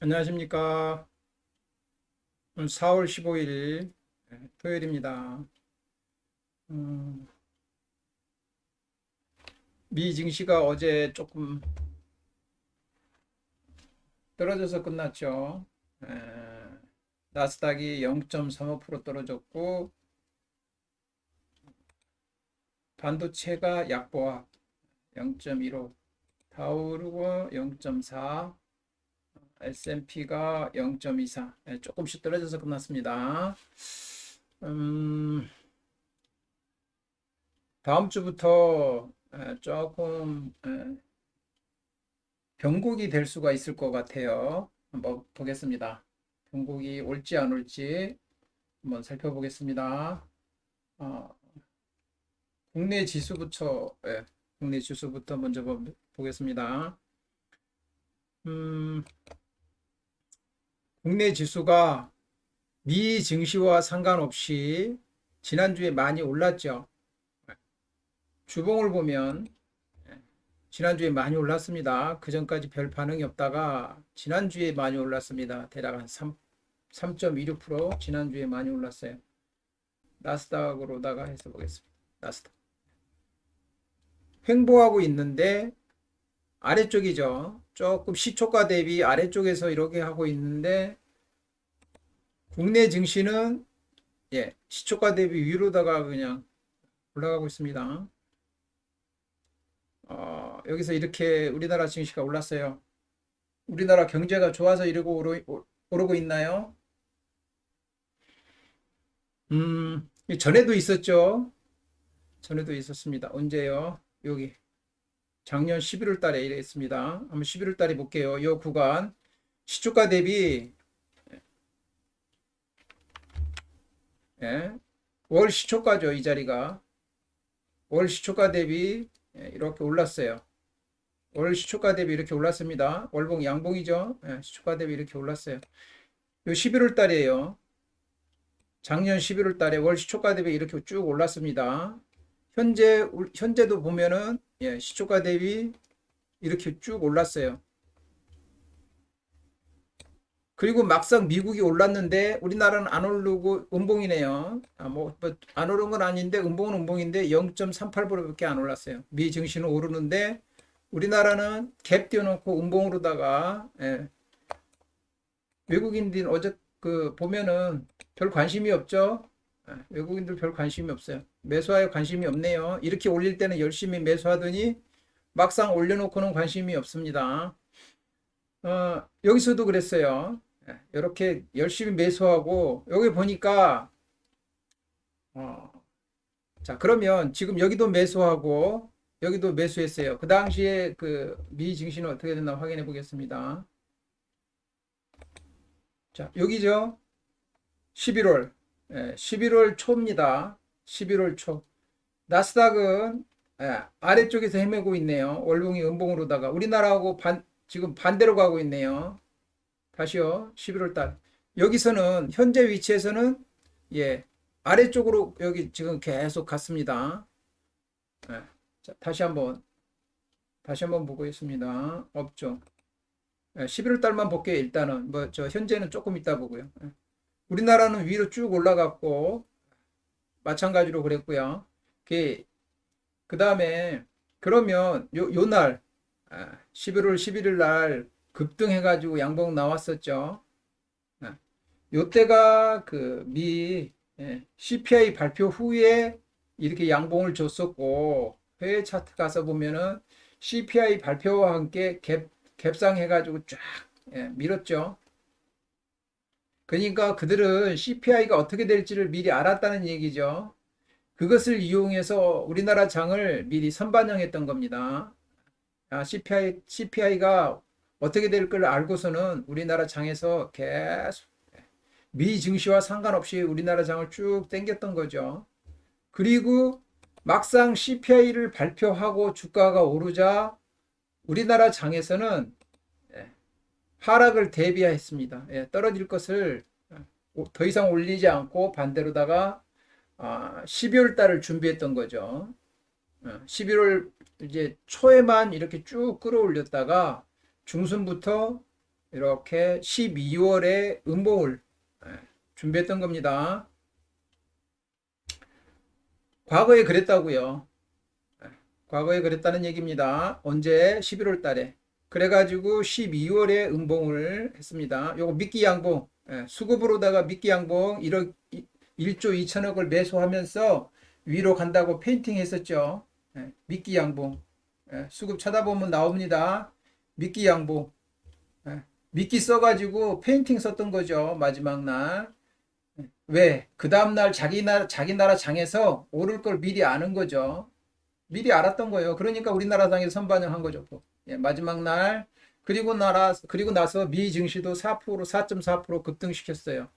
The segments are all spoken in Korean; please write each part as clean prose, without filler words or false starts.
안녕하십니까. 오늘 4월 15일 토요일입니다. 음, 미 증시가 어제 조금 떨어져서 끝났죠. 에, 나스닥이 0.35% 떨어졌고 반도체가 약보합 0.15, 다우르고 0.4, S&P가 0.24 조금씩 떨어져서 끝났습니다. 음, 다음 주부터 조금 변곡이 될 수가 있을 것 같아요. 한번 보겠습니다. 변곡이 올지 안 올지 한번 살펴보겠습니다. 어, 국내 지수부터, 국내 지수부터 먼저 보겠습니다. 음, 국내 지수가 미 증시와 상관없이 지난주에 많이 올랐죠. 주봉을 보면 지난주에 많이 올랐습니다. 그 전까지 별 반응이 없다가 지난주에 많이 올랐습니다. 대략 한 3.26% 지난주에 많이 올랐어요. 나스닥으로다가 해서 보겠습니다. 나스닥. 횡보하고 있는데 아래쪽이죠. 조금 시초가 대비 아래쪽에서 이렇게 하고 있는데 국내 증시는 시초가 대비 위로다가 그냥 올라가고 있습니다. 여기서 이렇게 우리나라 증시가 올랐어요. 우리나라 경제가 좋아서 이러고 오르고 있나요? 전에도 있었죠. 전에도 있었습니다. 언제요? 여기 작년 11월 달에 이랬습니다. 한번 11월 달에 볼게요. 이 구간 시초가 대비 예, 월 시초가죠. 이 자리가 월 시초가 대비 이렇게 올랐어요. 월 시초가 대비 이렇게 올랐습니다. 월봉 양봉이죠. 시초가 대비 이렇게 올랐어요. 요 11월 달이에요. 작년 11월 달에 월 시초가 대비 이렇게 쭉 올랐습니다. 현재도 보면은 시초가 대비 이렇게 쭉 올랐어요. 그리고 막상 미국이 올랐는데 우리나라는 안 오르고 음봉이네요. 안 오른 건 아닌데 음봉은 음봉인데 0.38%밖에 안 올랐어요. 미 증시는 오르는데 우리나라는 갭 띄워놓고 음봉으로다가 외국인들 어제 그 보면은 별 관심이 없죠. 외국인들 별 관심이 없어요. 매수하에 관심이 없네요. 이렇게 올릴 때는 열심히 매수하더니 막상 올려놓고는 관심이 없습니다. 여기서도 그랬어요. 이렇게 열심히 매수하고 여기 보니까 어, 자 그러면 지금 여기도 매수하고 여기도 매수했어요. 그 당시에 그 미 증시는 어떻게 됐나 확인해 보겠습니다. 자 여기죠. 11월 11월 초입니다. 11월 초 나스닥은 아래쪽에서 헤매고 있네요. 월봉이 음봉으로다가 우리나라하고 지금 반대로 가고 있네요. 다시요. 11월 달. 여기서는 현재 위치에서는 예, 아래쪽으로 여기 지금 계속 갔습니다. 자, 다시 한번 보겠습니다. 없죠. 11월 달만 볼게요. 일단은 뭐 저 현재는 조금 있다 보고요. 우리나라는 위로 쭉 올라갔고 마찬가지로 그랬고요. 그 다음에 그러면 요날 11월 11일 날 급등해가지고 양봉 나왔었죠. 요때가 그 미 CPI 발표 후에 이렇게 양봉을 줬었고 해외 차트 가서 보면은 CPI 발표와 함께 갭상해가지고 쫙 밀었죠. 그러니까 그들은 CPI가 어떻게 될지를 미리 알았다는 얘기죠. 그것을 이용해서 우리나라 장을 미리 선반영했던 겁니다. CPI가 어떻게 될 걸 알고서는 우리나라 장에서 계속 미 증시와 상관없이 우리나라 장을 쭉 당겼던 거죠. 그리고 막상 CPI를 발표하고 주가가 오르자 우리나라 장에서는 하락을 대비했습니다. 떨어질 것을 더 이상 올리지 않고 반대로다가 12월 달을 준비했던 거죠. 11월 이제 초에만 이렇게 쭉 끌어올렸다가 중순부터 이렇게 12월에 음봉을 준비했던 겁니다. 과거에 그랬다고요. 과거에 그랬다는 얘기입니다. 언제? 11월 달에. 그래가지고 12월에 음봉을 했습니다. 요거 미끼 양봉, 수급으로다가 미끼 양봉 1조 2천억을 매수하면서 위로 간다고 페인팅 했었죠. 미끼 양봉. 수급 쳐다보면 나옵니다. 미끼 양봉. 미끼 써가지고 페인팅 썼던 거죠. 마지막 날. 왜? 그 다음날 자기 나라 장에서 오를 걸 미리 아는 거죠. 미리 알았던 거예요. 그러니까 우리나라 장에서 선반영한 거죠. 마지막 날. 그리고 나서 미 증시도 4.4% 급등시켰어요.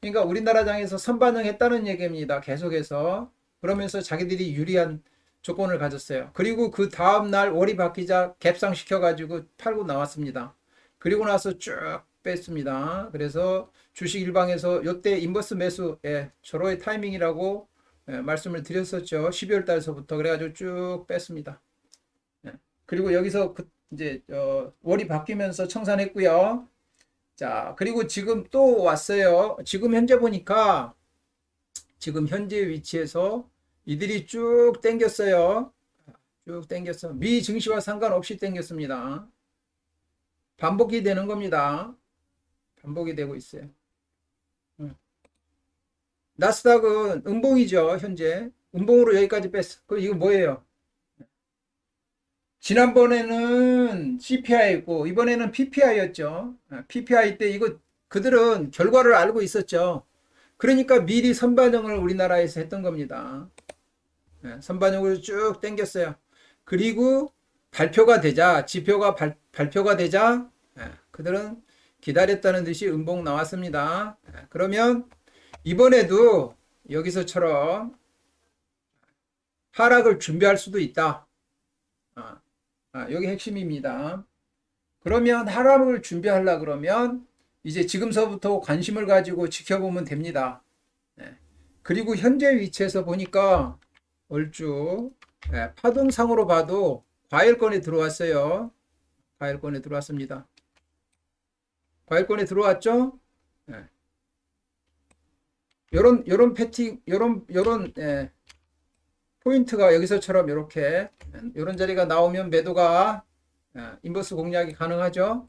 그러니까 우리나라 장에서 선반영했다는 얘기입니다. 계속해서. 그러면서 자기들이 유리한 조건을 가졌어요. 그리고 그 다음날 월이 바뀌자 갭상시켜가지고 팔고 나왔습니다. 그리고 나서 쭉 뺐습니다. 그래서 주식 일방에서 요때 인버스 매수, 절호의 타이밍이라고 말씀을 드렸었죠. 12월 달서부터. 그래가지고 쭉 뺐습니다. 그리고 여기서 이제 월이 바뀌면서 청산했고요. 자, 그리고 지금 또 왔어요. 지금 현재 보니까 지금 현재 위치에서 이들이 쭉 땡겼어요. 쭉 땡겼어. 미 증시와 상관없이 땡겼습니다. 반복이 되는 겁니다. 반복이 되고 있어요. 나스닥은 음봉이죠. 현재 음봉으로 여기까지 뺐어. 그럼 이거 뭐예요? 지난번에는 CPI였고 이번에는 PPI였죠. PPI 때 이거 그들은 결과를 알고 있었죠. 그러니까 미리 선반영을 우리나라에서 했던 겁니다. 선반영을 쭉 당겼어요. 그리고 발표가 되자, 지표가 발표가 되자 그들은 기다렸다는 듯이 음봉 나왔습니다. 그러면 이번에도 여기서처럼 하락을 준비할 수도 있다. 여기 핵심입니다. 그러면 하락을 준비하려 그러면 이제 지금서부터 관심을 가지고 지켜보면 됩니다. 그리고 현재 위치에서 보니까 얼추 파동상으로 봐도 과열권에 들어왔어요. 과열권에 들어왔습니다. 과열권에 들어왔죠? 요런 패팅, 요런 포인트가 여기서처럼 이렇게 이런 자리가 나오면 매도가 인버스 공략이 가능하죠.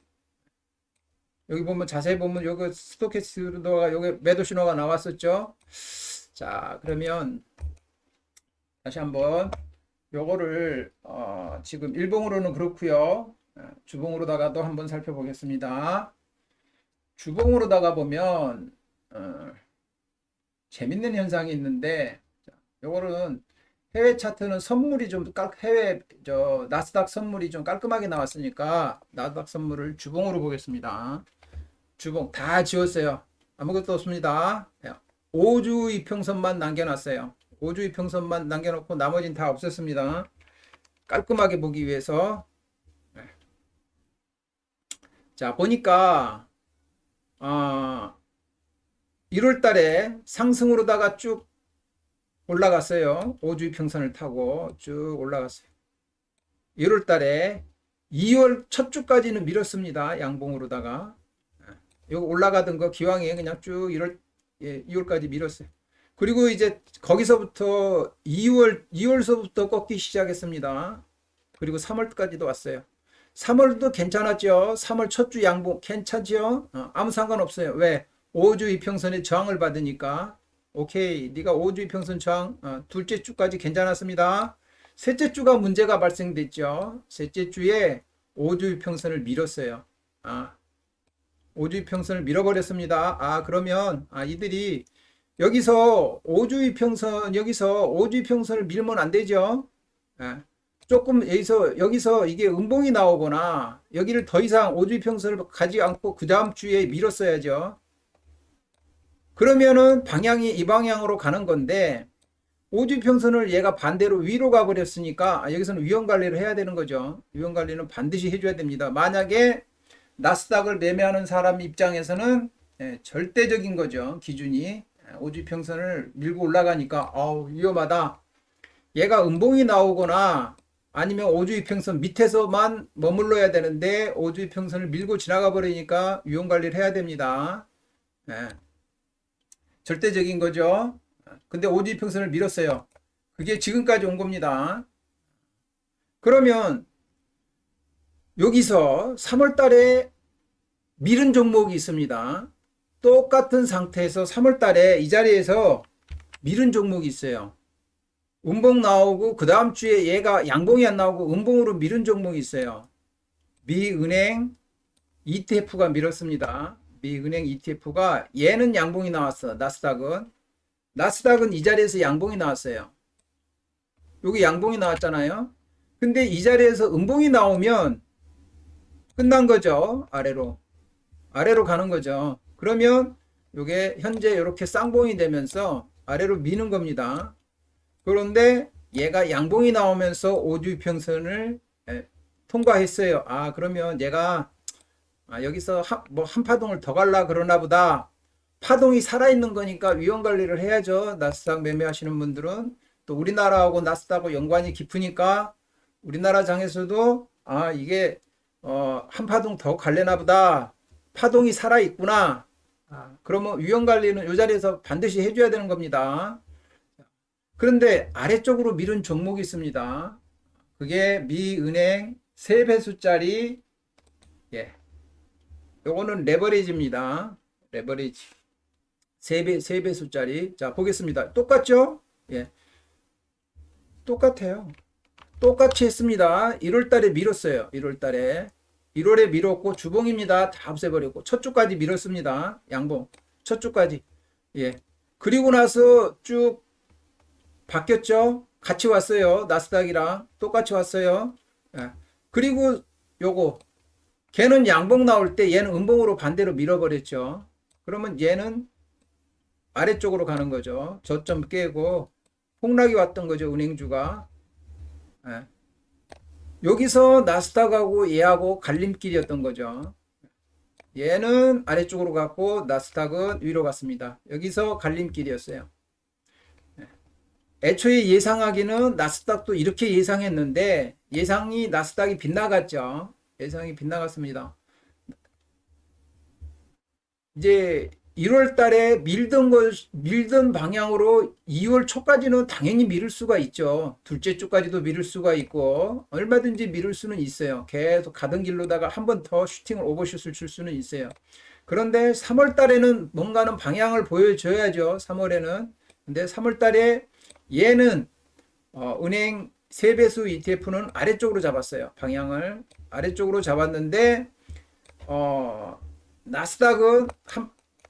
여기 보면 자세히 보면 여기 스토캐스트가 여기 매도 신호가 나왔었죠. 자, 그러면 다시 한번 요거를 지금 일봉으로는 그렇고요. 주봉으로다가도 한번 살펴보겠습니다. 주봉으로다가 보면 재밌는 현상이 있는데 요거는 해외 차트는 선물이 좀 해외 나스닥 선물이 좀 깔끔하게 나왔으니까 나스닥 선물을 주봉으로 보겠습니다. 주봉 다 지웠어요. 아무것도 없습니다. 5주 이평선만 남겨놨어요. 5주 이평선만 남겨놓고 나머지는 다 없앴습니다. 깔끔하게 보기 위해서. 자, 보니까 1월 달에 상승으로다가 쭉 올라갔어요. 5주 이평선을 타고 쭉 올라갔어요. 1월 달에 2월 첫 주까지는 밀었습니다. 양봉으로다가. 요거 올라가던 거 기왕에 그냥 쭉 2월까지 밀었어요. 그리고 이제 거기서부터 2월서부터 꺾기 시작했습니다. 그리고 3월까지도 왔어요. 3월도 괜찮았죠. 3월 첫 주 양봉 괜찮죠. 아무 상관없어요. 왜? 5주 이평선의 저항을 받으니까. 오케이, 네가 5주 이평선 저항, 둘째 주까지 괜찮았습니다. 셋째 주가 문제가 발생됐죠. 셋째 주에 5주 이평선을 밀었어요. 5주 이평선을 밀어버렸습니다. 그러면 이들이 여기서 5주 이평선을 밀면 안 되죠. 조금 여기서 이게 음봉이 나오거나 여기를 더 이상 5주 이평선을 가지 않고 그 다음 주에 밀었어야죠. 그러면은 방향이 이 방향으로 가는 건데 5주 평선을 얘가 반대로 위로 가버렸으니까 여기서는 위험 관리를 해야 되는 거죠. 위험 관리는 반드시 해줘야 됩니다. 만약에 나스닥을 매매하는 사람 입장에서는 절대적인 거죠. 기준이 5주 평선을 밀고 올라가니까 위험하다. 얘가 음봉이 나오거나 아니면 오주이평선 밑에서만 머물러야 되는데 오주이평선을 밀고 지나가 버리니까 위험관리를 해야 됩니다. 예. 절대적인 거죠. 근데 오주이평선을 밀었어요. 그게 지금까지 온 겁니다. 그러면 여기서 3월 달에 밀은 종목이 있습니다. 똑같은 상태에서 3월 달에 이 자리에서 밀은 종목이 있어요. 음봉 나오고 그 다음 주에 얘가 양봉이 안 나오고 음봉으로 밀은 종목이 있어요. 미은행 ETF가 밀었습니다. 미은행 ETF가 얘는 양봉이 나왔어. 나스닥은 이 자리에서 양봉이 나왔어요. 여기 양봉이 나왔잖아요. 근데 이 자리에서 음봉이 나오면 끝난 거죠. 아래로 가는 거죠. 그러면 이게 현재 이렇게 쌍봉이 되면서 아래로 미는 겁니다. 그런데 얘가 양봉이 나오면서 오주이평선을 통과했어요. 아, 그러면 얘가 여기서 한 파동을 더 갈라 그러나 보다. 파동이 살아있는 거니까 위험 관리를 해야죠. 나스닥 매매하시는 분들은. 또 우리나라하고 나스닥하고 연관이 깊으니까 우리나라 장에서도 이게 한 파동 더 갈래나 보다. 파동이 살아있구나. 그러면 위험 관리는 이 자리에서 반드시 해줘야 되는 겁니다. 그런데 아래쪽으로 밀은 종목이 있습니다. 그게 미은행 3배수짜리, 요거는 레버리지입니다. 레버리지. 3배수짜리. 자, 보겠습니다. 똑같죠? 예. 똑같아요. 똑같이 했습니다. 1월 달에 밀었어요. 1월 달에. 1월에 밀었고, 주봉입니다. 다 없애버렸고, 첫 주까지 밀었습니다. 양봉. 첫 주까지. 예. 그리고 나서 쭉 바뀌었죠? 같이 왔어요. 나스닥이랑 똑같이 왔어요. 예. 그리고 요거 걔는 양봉 나올 때 얘는 음봉으로 반대로 밀어버렸죠. 그러면 얘는 아래쪽으로 가는 거죠. 저점 깨고 폭락이 왔던 거죠. 은행주가. 예. 여기서 나스닥하고 얘하고 갈림길이었던 거죠. 얘는 아래쪽으로 갔고 나스닥은 위로 갔습니다. 여기서 갈림길이었어요. 애초에 예상하기는 나스닥도 이렇게 예상했는데 예상이 나스닥이 빗나갔죠. 예상이 빗나갔습니다. 이제 1월 달에 밀던 방향으로 2월 초까지는 당연히 미룰 수가 있죠. 둘째 주까지도 미룰 수가 있고 얼마든지 미룰 수는 있어요. 계속 가던 길로다가 한 번 더 슈팅을 오버슛을 줄 수는 있어요. 그런데 3월 달에는 뭔가는 방향을 보여줘야죠. 3월에는. 근데 3월 달에 얘는 은행 3배수 ETF는 아래쪽으로 잡았어요. 방향을 아래쪽으로 잡았는데 나스닥은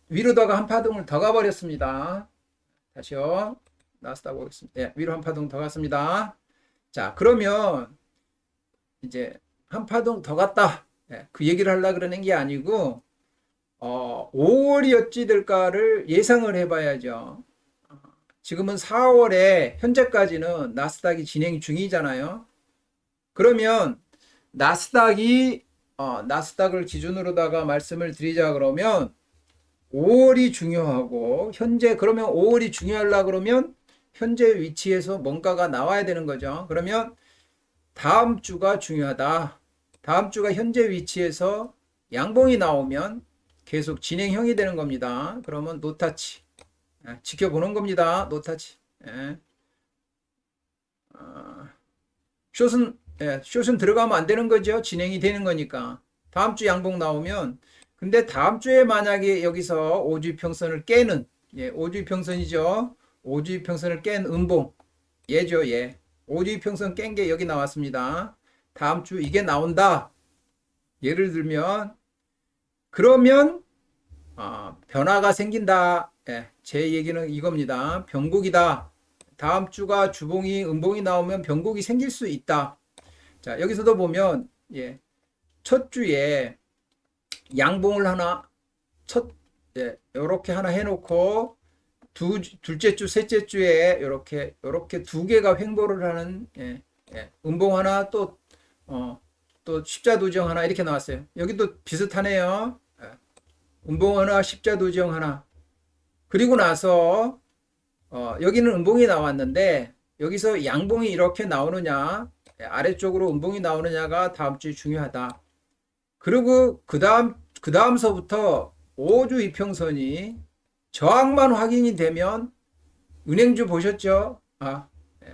위로다가 한 파동을 더 가버렸습니다. 다시요. 나스닥 보겠습니다. 네, 위로 한 파동 더 갔습니다. 자, 그러면 이제 한 파동 더 갔다. 네, 그 얘기를 하려고 그러는 게 아니고 5월이 어찌 될까를 예상을 해봐야죠. 지금은 4월에 현재까지는 나스닥이 진행 중이잖아요. 그러면 나스닥을 기준으로다가 말씀을 드리자 그러면 5월이 중요하고 그러면 5월이 중요하려 그러면 현재 위치에서 뭔가가 나와야 되는 거죠. 그러면 다음 주가 중요하다. 다음 주가 현재 위치에서 양봉이 나오면 계속 진행형이 되는 겁니다. 그러면 노타치. 지켜보는 겁니다. 노타치. 숏은 들어가면 안 되는 거죠. 진행이 되는 거니까. 다음 주 양봉 나오면 근데 다음 주에 만약에 여기서 오주평선을 깨는 오주평선이죠. 오주평선을 깬 음봉 얘죠. 오주평선 깬 게 여기 나왔습니다. 다음 주 이게 나온다. 예를 들면 그러면 변화가 생긴다. 제 얘기는 이겁니다. 변곡이다. 다음 주가 주봉이 음봉이 나오면 변곡이 생길 수 있다. 자, 여기서도 보면 첫 주에 양봉을 하나 요렇게 하나 해놓고 둘째 주 셋째 주에 요렇게 두 개가 횡보를 하는 음봉 하나 또 십자도정 하나 이렇게 나왔어요. 여기도 비슷하네요. 음봉 하나 십자도정 하나. 그리고 나서 여기는 음봉이 나왔는데 여기서 양봉이 이렇게 나오느냐 아래쪽으로 음봉이 나오느냐가 다음 주에 중요하다. 그리고 그 다음서부터 5주 이평선이 저항만 확인이 되면 은행주 보셨죠?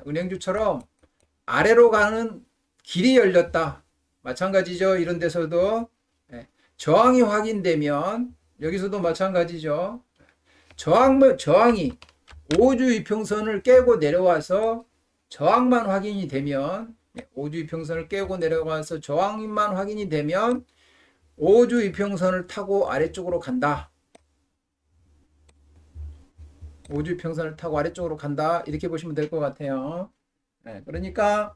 은행주처럼 아래로 가는 길이 열렸다. 마찬가지죠. 이런 데서도 저항이 확인되면 여기서도 마찬가지죠. 저항이 5주 이평선을 깨고 내려와서 저항만 확인이 되면 5주 이평선을 깨고 내려와서 저항만 확인이 되면 5주 이평선을 타고 아래쪽으로 간다. 5주 이평선을 타고 아래쪽으로 간다. 이렇게 보시면 될 것 같아요. 그러니까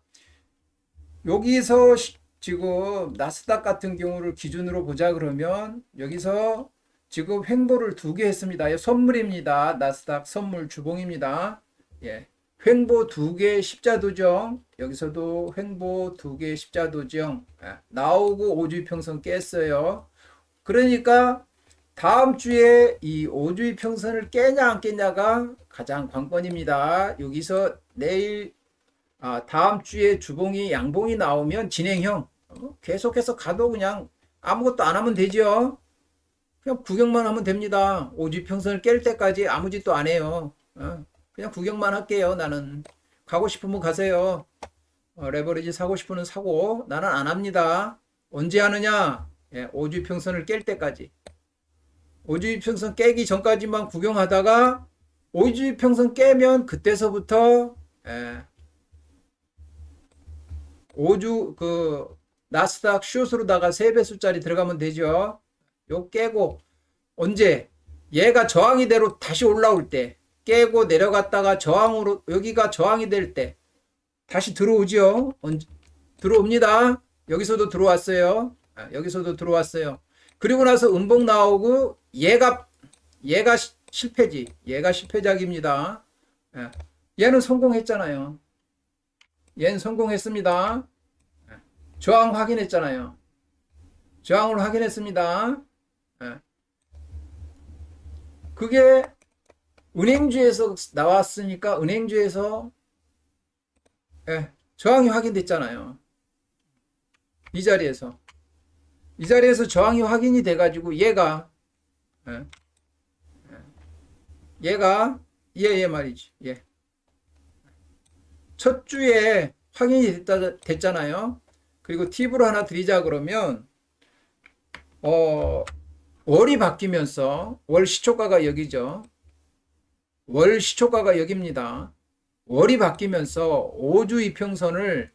여기서 지금 나스닥 같은 경우를 기준으로 보자 그러면 여기서 지금 횡보를 2개 했습니다. 선물입니다. 나스닥 선물 주봉입니다. 횡보 2개 십자도정, 여기서도 횡보 2개 십자도정 나오고 5주 이평선 깼어요. 그러니까 다음 주에 이 5주 이평선을 깨냐 안 깨냐가 가장 관건입니다. 여기서 내일 다음 주에 주봉이 양봉이 나오면 진행형 계속해서 가도 그냥 아무것도 안 하면 되죠. 그냥 구경만 하면 됩니다. 5주 이평선을 깰 때까지 아무 짓도 안 해요. 그냥 구경만 할게요. 나는 가고 싶으면 가세요. 레버리지 사고 싶으면 사고 나는 안 합니다. 언제 하느냐? 5주 이평선을 깰 때까지. 5주 이평선 깨기 전까지만 구경하다가 5주 이평선 깨면 그때서부터 5주 그 나스닥 숏으로다가 3배수짜리 들어가면 되죠. 요 깨고 언제 얘가 저항이 대로 다시 올라올 때 깨고 내려갔다가 저항으로 여기가 저항이 될 때 다시 들어오죠. 들어옵니다. 여기서도 들어왔어요. 여기서도 들어왔어요. 그리고 나서 음봉 나오고 얘가 실패지. 얘가 실패작입니다. 얘는 성공했잖아요. 얘는 성공했습니다. 저항 확인했잖아요. 저항을 확인했습니다. 그게 은행주에서 나왔으니까 은행주에서 저항이 확인됐잖아요. 이 자리에서 저항이 확인이 돼가지고 얘가 얘 말이지. 첫 주에 확인이 됐잖아요. 그리고 팁으로 하나 드리자 그러면 월이 바뀌면서 월 시초가가 여기죠. 월 시초가가 여기입니다. 월이 바뀌면서 5주 이평선을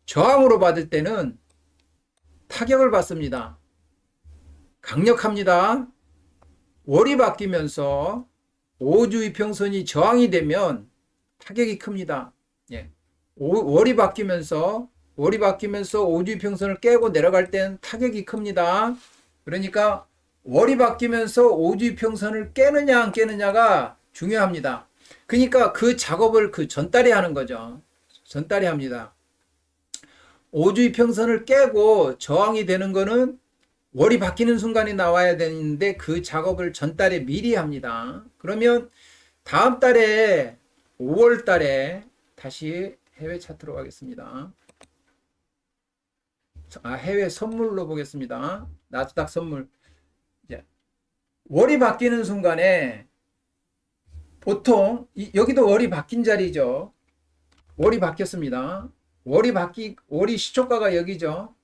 저항으로 받을 때는 타격을 받습니다. 강력합니다. 월이 바뀌면서 5주 이평선이 저항이 되면 타격이 큽니다. 월이 바뀌면서 5주 이평선을 깨고 내려갈 때는 타격이 큽니다. 그러니까 월이 바뀌면서 5주 이평선을 깨느냐 안 깨느냐가 중요합니다. 그러니까 그 작업을 그 전달에 하는 거죠. 전달에 합니다. 5주 이평선을 깨고 저항이 되는 거는 월이 바뀌는 순간에 나와야 되는데 그 작업을 전달에 미리 합니다. 그러면 다음 달에 5월 달에 다시 해외 차트로 가겠습니다. 해외 선물로 보겠습니다. 나스닥 선물. 월이 바뀌는 순간에 보통 여기도 월이 바뀐 자리죠. 월이 바뀌었습니다. 월이 시초가가 여기죠.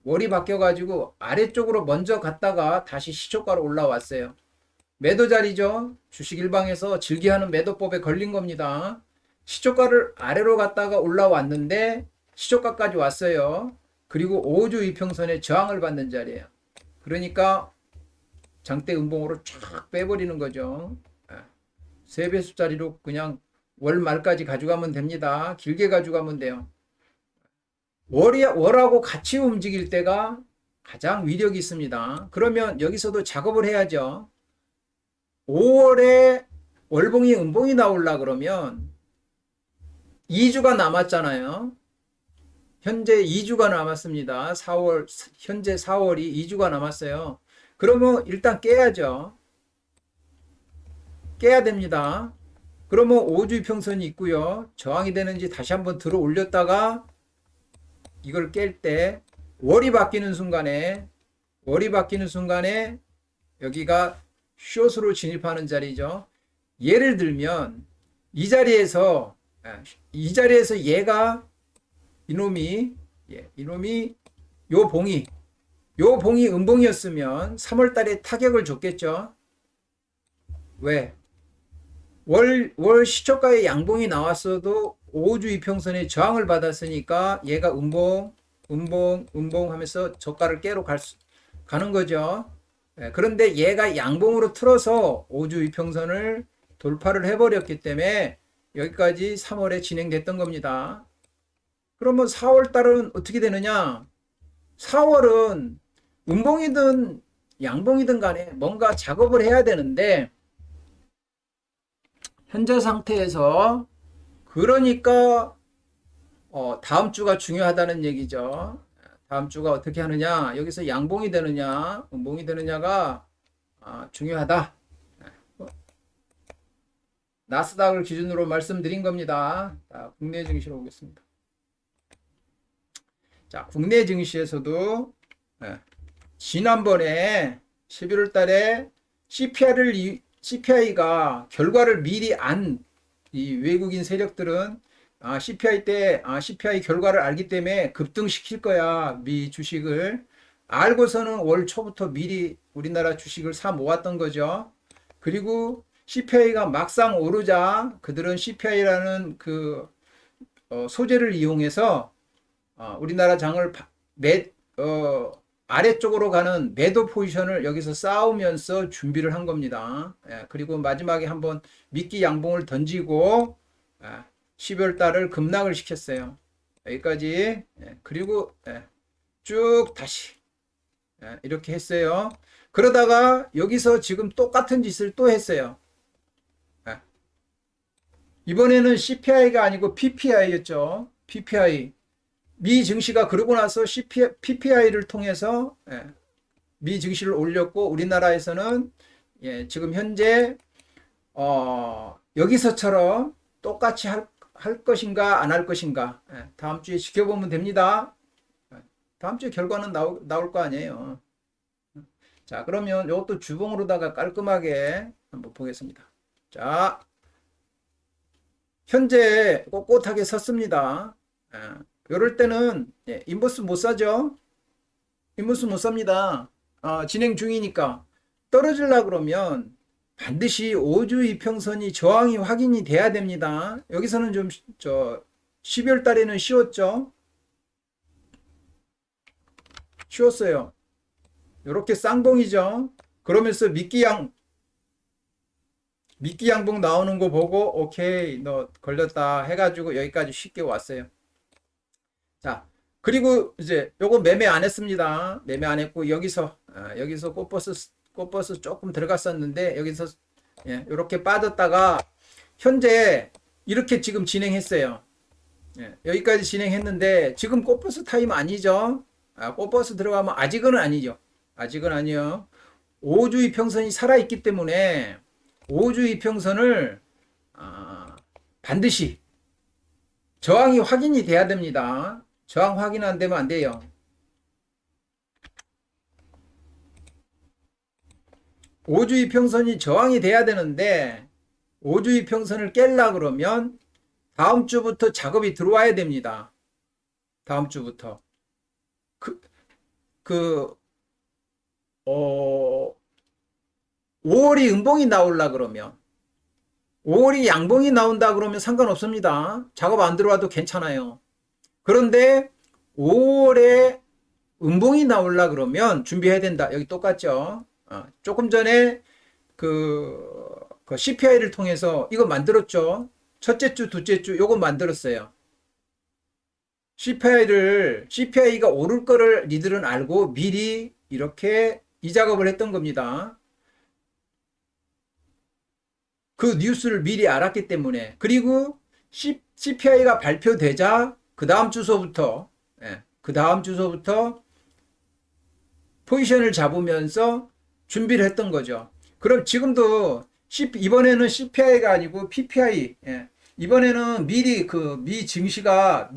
월이 바뀌어가지고 아래쪽으로 먼저 갔다가 다시 시초가로 올라왔어요. 매도 자리죠. 주식 일방에서 즐겨하는 매도법에 걸린 겁니다. 시초가를 아래로 갔다가 올라왔는데 시초가까지 왔어요. 그리고 5주 이평선에 저항을 받는 자리예요. 그러니까 장대 음봉으로 쫙 빼버리는 거죠. 3배수짜리로 그냥 월 말까지 가져가면 됩니다. 길게 가져가면 돼요. 월하고 같이 움직일 때가 가장 위력이 있습니다. 그러면 여기서도 작업을 해야죠. 5월에 월봉이 음봉이 나오려 그러면 2주가 남았잖아요. 현재 2주가 남았습니다. 현재 4월이 2주가 남았어요. 그러면 일단 깨야죠. 깨야 됩니다. 그러면 5주 이평선이 있고요. 저항이 되는지 다시 한번 들어 올렸다가 이걸 깰 때 월이 바뀌는 순간에 여기가 숏으로 진입하는 자리죠. 예를 들면 이 자리에서 얘가 이놈이 요 봉이 음봉이었으면 3월 달에 타격을 줬겠죠. 왜? 월 시초가의 양봉이 나왔어도 5주 이평선에 저항을 받았으니까 얘가 음봉 하면서 저가를 깨러 가는 거죠. 그런데 얘가 양봉으로 틀어서 5주 이평선을 돌파를 해버렸기 때문에 여기까지 3월에 진행됐던 겁니다. 그러면 4월 달은 어떻게 되느냐? 4월은 음봉이든 양봉이든 간에 뭔가 작업을 해야 되는데 현재 상태에서 그러니까 다음 주가 중요하다는 얘기죠. 다음 주가 어떻게 하느냐, 여기서 양봉이 되느냐 음봉이 되느냐가 중요하다. 나스닥을 기준으로 말씀드린 겁니다. 자, 국내 증시로 오겠습니다. 자, 국내 증시에서도 지난번에 11월 달에 CPI가 결과를 미리 이 외국인 세력들은 CPI 결과를 알기 때문에 급등시킬 거야. 미 주식을 알고서는 월 초부터 미리 우리나라 주식을 사 모았던 거죠. 그리고 CPI가 막상 오르자 그들은 CPI라는 그 소재를 이용해서 우리나라 장을 아래쪽으로 가는 매도 포지션을 여기서 쌓으면서 준비를 한 겁니다. 그리고 마지막에 한번 미끼 양봉을 던지고 12월 달을 급락을 시켰어요. 여기까지. 그리고 쭉 다시 이렇게 했어요. 그러다가 여기서 지금 똑같은 짓을 또 했어요. 이번에는 CPI가 아니고 PPI였죠. PPI. 미 증시가 그러고 나서 PPI를 통해서 미 증시를 올렸고 우리나라에서는 지금 현재 여기서처럼 똑같이 할 것인가 안 할 것인가 다음 주에 지켜보면 됩니다. 다음 주에 결과는 나올 거 아니에요. 자, 그러면 이것도 주봉으로다가 깔끔하게 한번 보겠습니다. 자, 현재 꼿꼿하게 섰습니다. 이럴 때는 인버스 못 사죠. 인버스 못 삽니다. 진행 중이니까. 떨어지려 그러면 반드시 5주 이평선이 저항이 확인이 돼야 됩니다. 여기서는 좀 12월 달에는 쉬웠죠. 쉬웠어요. 이렇게 쌍봉이죠. 그러면서 미끼 양봉 나오는 거 보고 오케이 너 걸렸다 해가지고 여기까지 쉽게 왔어요. 자, 그리고 이제 요거 매매 안 했습니다. 매매 안 했고 여기서 꽃버스 조금 들어갔었는데 여기서 이렇게 빠졌다가 현재 이렇게 지금 진행했어요. 여기까지 진행했는데 지금 꽃버스 타임 아니죠. 꽃버스 들어가면 아직은 아니죠. 아직은 아니요. 5주 이평선이 살아있기 때문에 5주 이평선을 반드시 저항이 확인이 돼야 됩니다. 저항 확인 안 되면 안 돼요. 5주 이평선이 저항이 돼야 되는데 5주 이평선을 깰라 그러면 다음 주부터 작업이 들어와야 됩니다. 다음 주부터. 5월이 음봉이 나오려 그러면 5월이 양봉이 나온다 그러면 상관없습니다. 작업 안 들어와도 괜찮아요. 그런데 5월에 음봉이 나오려 그러면 준비해야 된다. 여기 똑같죠. 조금 전에 그 CPI를 통해서 이거 만들었죠. 첫째 주, 둘째 주 요거 만들었어요. CPI가 오를 거를 니들은 알고 미리 이렇게 이 작업을 했던 겁니다. 그 뉴스를 미리 알았기 때문에. 그리고 CPI가 발표되자 그 다음 주소부터 포지션을 잡으면서 준비를 했던 거죠. 그럼 지금도 이번에는 CPI가 아니고 PPI, 이번에는 미리 미 증시가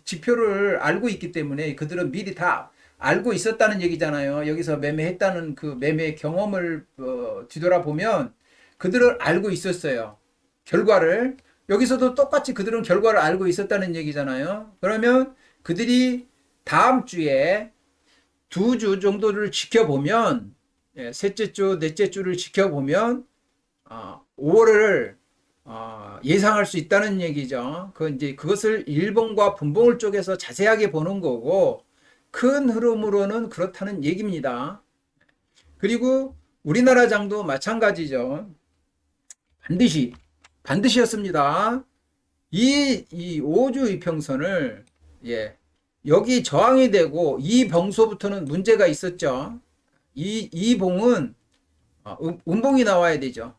지표를 알고 있기 때문에 그들은 미리 다 알고 있었다는 얘기잖아요. 여기서 매매했다는 그 매매 경험을 뒤돌아보면 그들은 알고 있었어요. 결과를. 여기서도 똑같이 그들은 결과를 알고 있었다는 얘기잖아요. 그러면 그들이 다음 주에 2주 정도를 지켜보면, 셋째 주, 넷째 주를 지켜보면 5월을 예상할 수 있다는 얘기죠. 이제 그것을 일봉과 분봉을 쪽에서 자세하게 보는 거고, 큰 흐름으로는 그렇다는 얘기입니다. 그리고 우리나라 장도 마찬가지죠. 반드시였습니다. 이 5주 이평선을, 여기 저항이 되고, 이 봉소부터는 문제가 있었죠. 이 봉은 음봉이 나와야 되죠.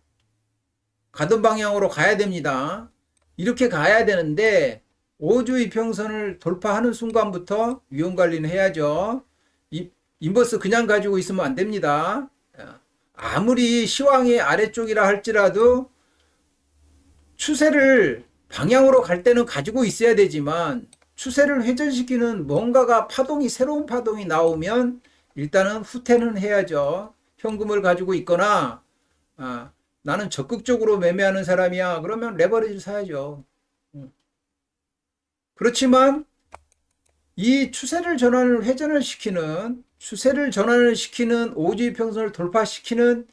가던 방향으로 가야 됩니다. 이렇게 가야 되는데 5주 이평선을 돌파하는 순간부터 위험 관리는 해야죠. 인버스 그냥 가지고 있으면 안 됩니다. 아무리 시황이 아래쪽이라 할지라도 추세를 방향으로 갈 때는 가지고 있어야 되지만 추세를 회전시키는 뭔가가 새로운 파동이 나오면 일단은 후퇴는 해야죠. 현금을 가지고 있거나 나는 적극적으로 매매하는 사람이야. 그러면 레버리지 사야죠. 그렇지만 이 추세를 회전을 시키는 5주 이평선을 돌파시키는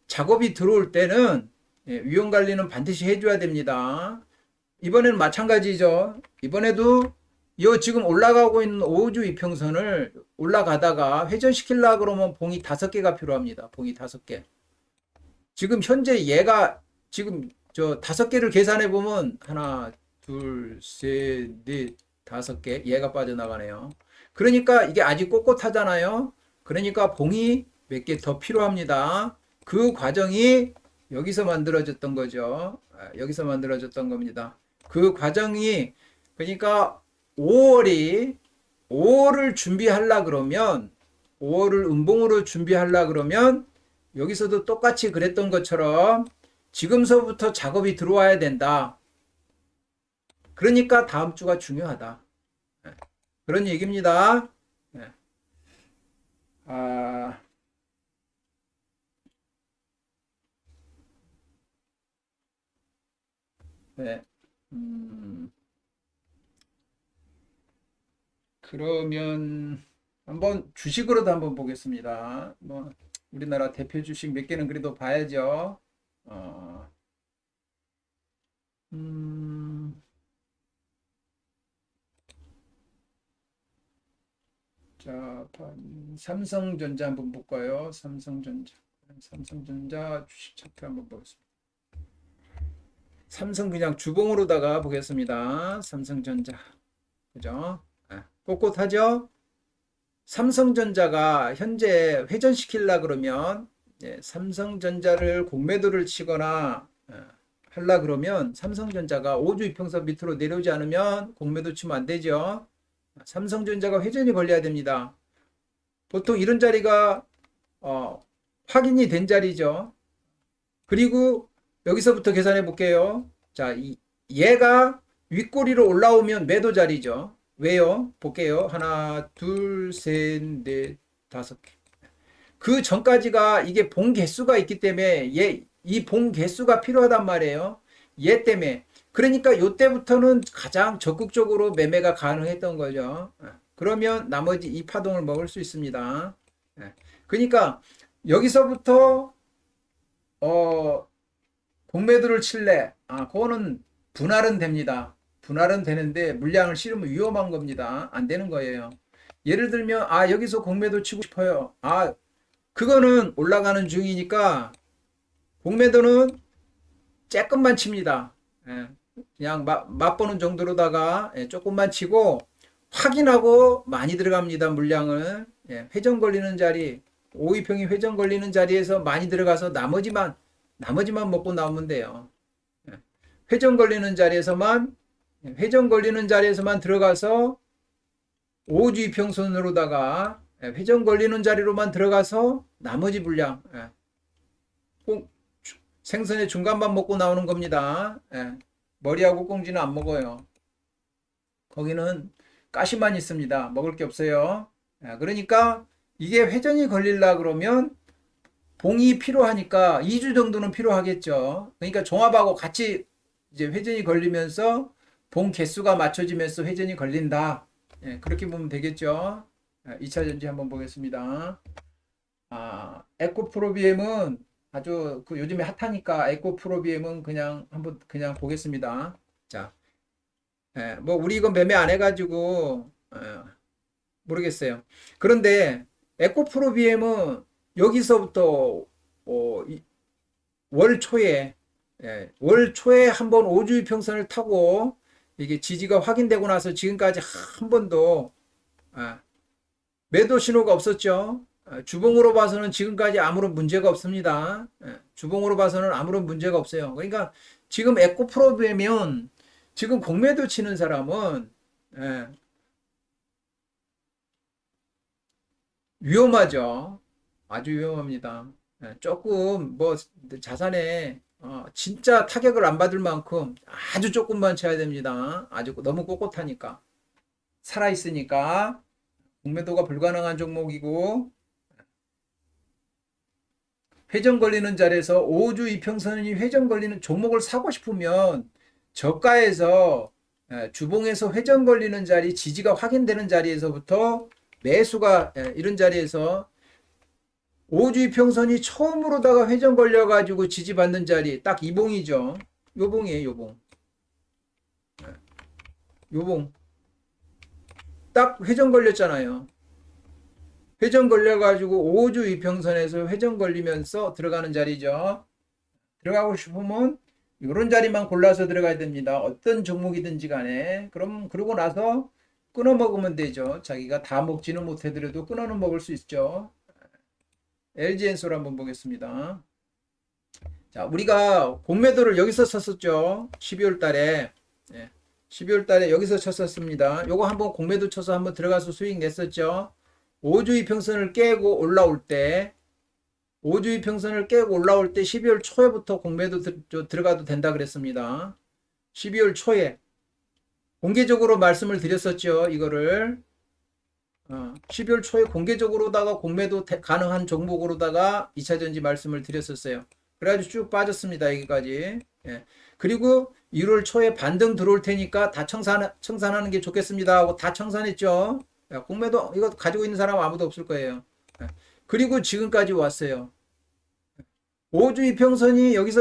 작업이 들어올 때는 위험 관리는 반드시 해줘야 됩니다. 이번에는 마찬가지죠. 이번에도 지금 올라가고 있는 5주 이평선을 올라가다가 회전시키려고 그러면 봉이 5개가 필요합니다. 봉이 5개. 지금 현재 얘가 지금 5개를 계산해 보면 하나, 둘, 셋, 넷, 5개 얘가 빠져나가네요. 그러니까 이게 아직 꼿꼿하잖아요. 그러니까 봉이 몇 개 더 필요합니다. 그 과정이 여기서 만들어졌던 거죠. 여기서 만들어졌던 겁니다. 그 과정이 그러니까 5월을 준비하려 그러면 5월을 음봉으로 준비하려 그러면 여기서도 똑같이 그랬던 것처럼 지금서부터 작업이 들어와야 된다. 그러니까 다음 주가 중요하다. 그런 얘기입니다. 네. 그러면 한번 주식으로도 한번 보겠습니다. 우리나라 대표 주식 몇 개는 그래도 봐야죠. 자, 삼성전자 한번 볼까요? 삼성전자 주식 차트 한번 보겠습니다. 삼성 그냥 주봉으로다가 보겠습니다. 삼성전자. 그죠? 꼿꼿하죠? 삼성전자가 현재 회전시키려 그러면 삼성전자를 공매도를 치거나 하려 그러면 삼성전자가 5주 이평선 밑으로 내려오지 않으면 공매도 치면 안 되죠. 삼성전자가 회전이 걸려야 됩니다. 보통 이런 자리가 확인이 된 자리죠. 그리고 여기서부터 계산해 볼게요. 자, 얘가 윗꼬리로 올라오면 매도 자리죠. 왜요? 볼게요. 하나, 둘, 셋, 넷, 5개. 그 전까지가 이게 봉 개수가 있기 때문에 이 봉 개수가 필요하단 말이에요. 얘 때문에. 그러니까 이때부터는 가장 적극적으로 매매가 가능했던 거죠. 그러면 나머지 이 파동을 먹을 수 있습니다. 그러니까 여기서부터 공매도를 칠래. 그거는 분할은 됩니다. 분할은 되는데 물량을 실으면 위험한 겁니다. 안 되는 거예요. 예를 들면 여기서 공매도 치고 싶어요. 그거는 올라가는 중이니까 공매도는 조금만 칩니다. 그냥 맛보는 정도로다가 조금만 치고 확인하고 많이 들어갑니다. 물량을. 회전 걸리는 자리 5위평이 회전 걸리는 자리에서 많이 들어가서 나머지만 먹고 나오면 돼요. 회전 걸리는 자리에서만 들어가서 5주 이평선으로다가 회전 걸리는 자리로만 들어가서 나머지 물량 꼭 생선의 중간만 먹고 나오는 겁니다. 머리하고 꽁지는 안 먹어요. 거기는 가시만 있습니다. 먹을 게 없어요. 그러니까 이게 회전이 걸리려 그러면 봉이 필요하니까 2주 정도는 필요하겠죠. 그러니까 종합하고 같이 이제 회전이 걸리면서 봉 개수가 맞춰지면서 회전이 걸린다. 그렇게 보면 되겠죠. 2차 전지 한번 보겠습니다. 에코프로비엠은 아주 그 요즘에 핫하니까 에코프로비엠은 그냥 한번 그냥 보겠습니다. 자, 뭐 우리 이거 매매 안 해가지고 모르겠어요. 그런데 에코프로비엠은 여기서부터 월 초에 월 초에 한번 5주 이평선을 타고 이게 지지가 확인되고 나서 지금까지 한 번도 매도 신호가 없었죠. 주봉으로 봐서는 지금까지 아무런 문제가 없습니다. 주봉으로 봐서는 아무런 문제가 없어요. 그러니까 지금 에코프로비엠은 지금 공매도 치는 사람은 위험하죠. 아주 위험합니다. 조금 뭐 자산에 진짜 타격을 안 받을 만큼 아주 조금만 쳐야 됩니다. 아주 너무 꼿꼿하니까 살아 있으니까 공매도가 불가능한 종목이고 회전 걸리는 자리에서 5주 이평선이 회전 걸리는 종목을 사고 싶으면 저가에서 주봉에서 회전 걸리는 자리 지지가 확인되는 자리에서부터 매수가 이런 자리에서 5주 이평선이 처음으로다가 회전 걸려가지고 지지받는 자리 딱 이 봉이죠. 요 봉이에요. 요 봉. 요 봉. 딱 회전 걸렸잖아요. 회전 걸려가지고 5주 이평선에서 회전 걸리면서 들어가는 자리죠. 들어가고 싶으면 이런 자리만 골라서 들어가야 됩니다. 어떤 종목이든지 간에. 그럼 그러고 나서 끊어 먹으면 되죠. 자기가 다 먹지는 못해더라도 끊어는 먹을 수 있죠. LG엔솔 한번 보겠습니다. 자, 우리가 공매도를 여기서 쳤었죠. 12월 달에. 12월 달에 여기서 쳤었습니다. 요거 한번 공매도 쳐서 한번 들어가서 수익 냈었죠. 5주 이평선을 깨고 올라올 때 5주 이평선을 깨고 올라올 때 12월 초에부터 공매도 들어가도 된다 그랬습니다. 12월 초에 공개적으로 말씀을 드렸었죠. 이거를 12월 초에 공개적으로다가 공매도 가능한 종목으로다가 2차전지 말씀을 드렸었어요. 그래가지고 쭉 빠졌습니다. 여기까지. 그리고 1월 초에 반등 들어올 테니까 다 청산하는 게 좋겠습니다 하고 다 청산했죠. 공매도 이거 가지고 있는 사람 아무도 없을 거예요. 그리고 지금까지 왔어요. 5주 이평선이 여기서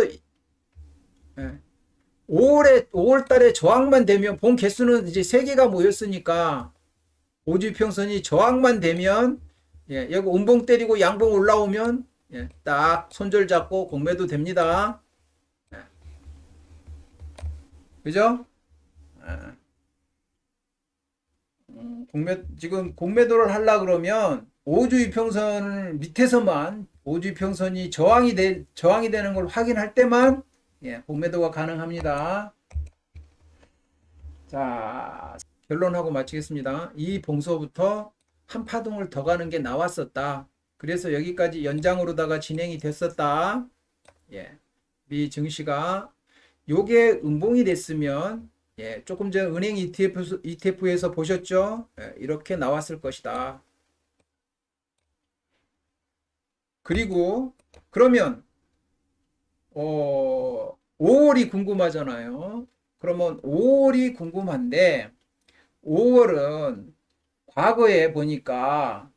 5월 달에 저항만 되면 본 개수는 이제 3개가 모였으니까 5주 이평선이 저항만 되면 여기 음봉 때리고 양봉 올라오면 딱 손절 잡고 공매도 됩니다. 그죠? 지금 공매도를 하려 그러면 5주 이평선 밑에서만 5주 이평선이 저항이 되는 걸 확인할 때만 공매도가 가능합니다. 자, 결론하고 마치겠습니다. 이 봉소부터 한 파동을 더 가는 게 나왔었다. 그래서 여기까지 연장으로다가 진행이 됐었다. 미 증시가 요게 음봉이 됐으면 조금 전 은행 ETF에서 보셨죠? 이렇게 나왔을 것이다. 그리고 그러면 5월이 궁금하잖아요. 그러면 5월이 궁금한데 5월은 과거에 보니까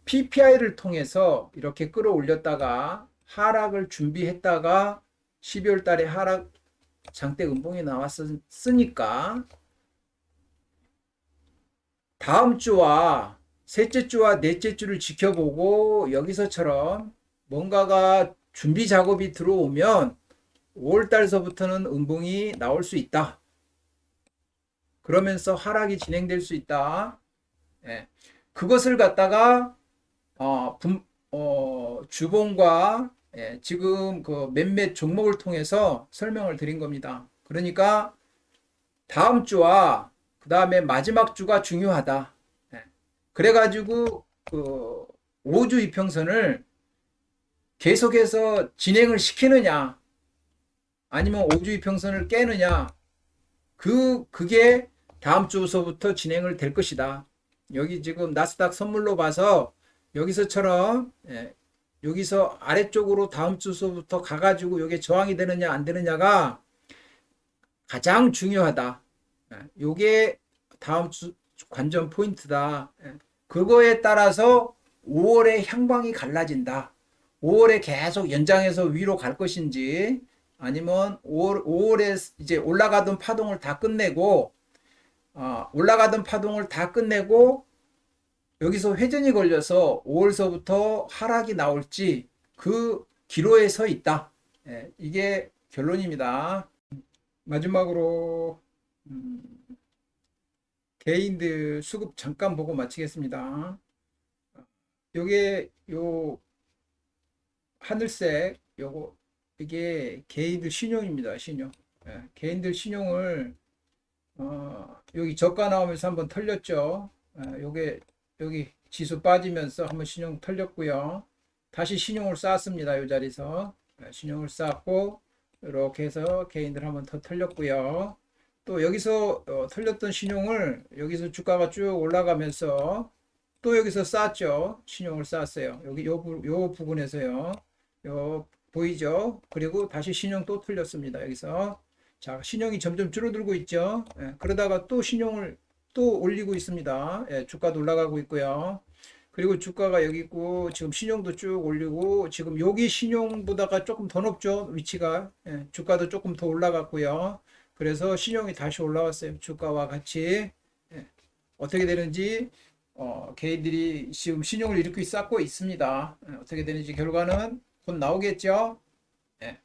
PPI를 통해서 이렇게 끌어올렸다가 하락을 준비했다가 12월 달에 하락 장대 음봉이 나왔으니까 다음 주와 셋째 주와 넷째 주를 지켜보고 여기서처럼 뭔가가 준비 작업이 들어오면 5월 달서부터는 음봉이 나올 수 있다. 그러면서 하락이 진행될 수 있다. 그것을 갖다가 주봉과 지금 그 몇몇 종목을 통해서 설명을 드린 겁니다. 그러니까 다음 주와 그 다음에 마지막 주가 중요하다. 그래가지고 그 5주 이평선을 계속해서 진행을 시키느냐 아니면 5주 이평선을 깨느냐 그게 다음 주서부터 진행을 될 것이다. 여기 지금 나스닥 선물로 봐서 여기서처럼 여기서 아래쪽으로 다음 주서부터 가가지고 이게 저항이 되느냐 안 되느냐가 가장 중요하다. 요게 다음 주 관전 포인트다. 그거에 따라서 5월의 향방이 갈라진다. 5월에 계속 연장해서 위로 갈 것인지 아니면 5월에 이제 올라가던 파동을 다 끝내고 올라가던 파동을 다 끝내고 여기서 회전이 걸려서 5월서부터 하락이 나올지 그 기로에 서 있다. 이게 결론입니다. 마지막으로 개인들 수급 잠깐 보고 마치겠습니다. 요게 요 하늘색 요거 이게 개인들 신용입니다. 신용. 개인들 신용을 여기 저가 나오면서 한번 털렸죠. 요게 여기 지수 빠지면서 한번 신용 털렸고요. 다시 신용을 쌓았습니다. 요 자리에서 신용을 쌓았고 이렇게 해서 개인들 한번 더 털렸고요. 또 여기서 털렸던 신용을 여기서 주가가 쭉 올라가면서 또 여기서 쌓았죠. 신용을 쌓았어요. 여기 요 부분에서요. 요 보이죠? 그리고 다시 신용 또 털렸습니다. 여기서 자 신용이 점점 줄어들고 있죠. 그러다가 또 신용을 또 올리고 있습니다. 주가도 올라가고 있고요. 그리고 주가가 여기 있고 지금 신용도 쭉 올리고 지금 여기 신용보다가 조금 더 높죠. 위치가 주가도 조금 더 올라갔고요. 그래서 신용이 다시 올라왔어요. 주가와 같이 어떻게 되는지 개인들이 지금 신용을 이렇게 쌓고 있습니다. 어떻게 되는지 결과는 곧 나오겠죠. 네,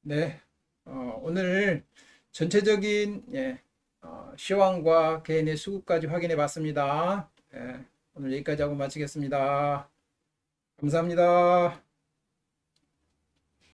네. 오늘 전체적인 시황과 개인의 수급까지 확인해 봤습니다. 오늘 여기까지 하고 마치겠습니다. 감사합니다.